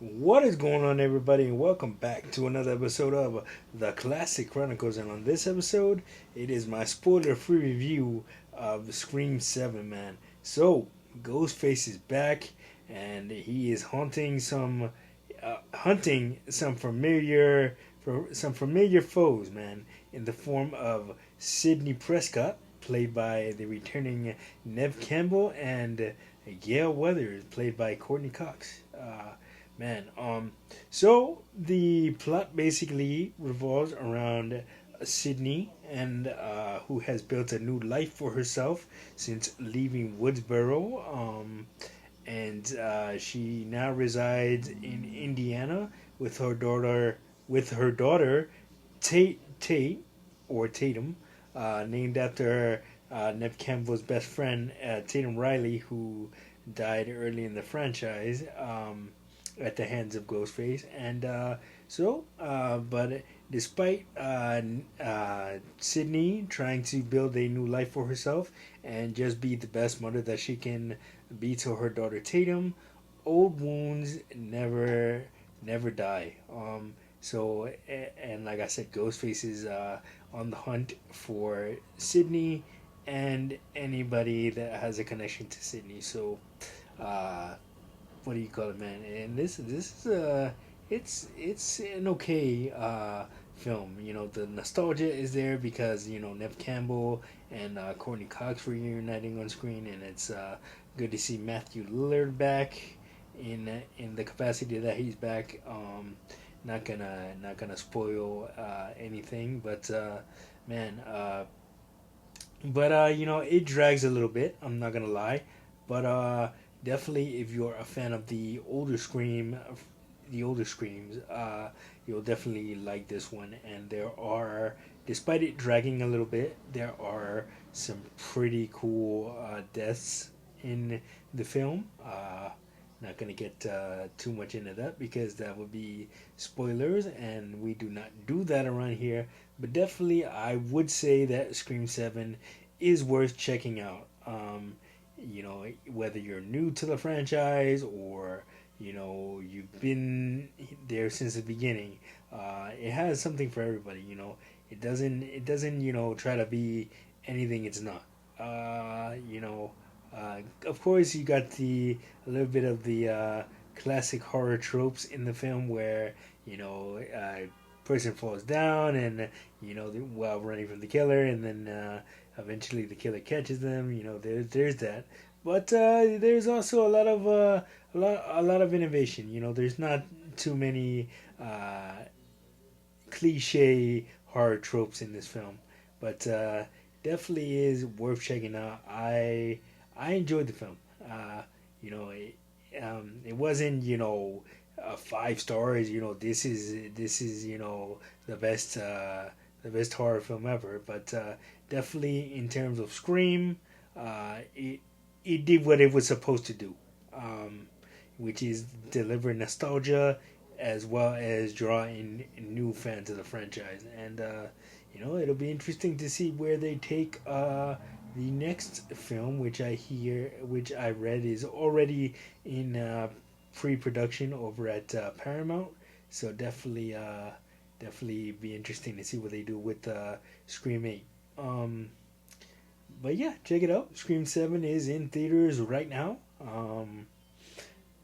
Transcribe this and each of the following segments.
What is going on, everybody, and welcome back to another episode of the Classic Chronicles. And on this episode, it is my spoiler-free review of Scream 7, man. So, Ghostface is back, and he is hunting some familiar foes, man, in the form of Sidney Prescott, played by the returning Nev Campbell, and Gail Weathers, played by Courtney Cox. Man, so the plot basically revolves around Sydney, and who has built a new life for herself since leaving Woodsboro, and she now resides in Indiana with her daughter. Tate or Tatum, named after Neb Campbell's best friend, Tatum Riley, who died early in the franchise. At the hands of Ghostface. And but despite Sydney trying to build a new life for herself and just be the best mother that she can be to her daughter Tatum, old wounds never die. And like I said, Ghostface is on the hunt for Sydney and anybody that has a connection to Sydney. So uh, what do you call it, man? And this is it's an okay film. You know, the nostalgia is there because Nev Campbell and Courtney Cox reuniting on screen, and it's good to see Matthew Lillard back in the capacity that he's back. Not gonna spoil anything, but man, it drags a little bit. I'm not gonna lie, but definitely if you're a fan of the older Screams, you'll definitely like this one. And despite it dragging a little bit, there are some pretty cool deaths in the film. Not gonna get too much into that because that would be spoilers, and we do not do that around here. But definitely, I would say that Scream 7 is worth checking out. Whether you're new to the franchise or you've been there since the beginning, it has something for everybody. It doesn't try to be anything it's not. Of course, you got a little bit of the classic horror tropes in the film where person falls down and while running from the killer, and then eventually the killer catches them. There's that, but there's also a lot of innovation. There's not too many cliche horror tropes in this film, but definitely is worth checking out. I enjoyed the film. It wasn't 5 stars. This is the best horror film ever. But definitely in terms of Scream, it did what it was supposed to do, which is deliver nostalgia as well as draw in new fans of the franchise. And it'll be interesting to see where they take the next film, which I read is already in pre-production over at Paramount. So definitely be interesting to see what they do with Scream 8. But yeah, check it out. Scream 7 is in theaters right now.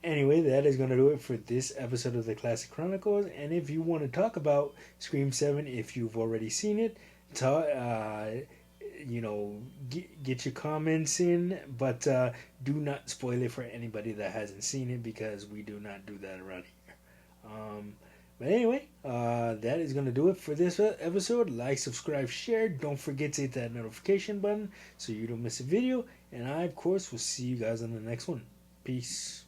Anyway, that is going to do it for this episode of the Classic Chronicles. And if you want to talk about Scream 7, if you've already seen it, get your comments in, but do not spoil it for anybody that hasn't seen it because we do not do that around here. But anyway, that is going to do it for this episode. Like, subscribe, share. Don't forget to hit that notification button so you don't miss a video. And I, of course, will see you guys on the next one. Peace.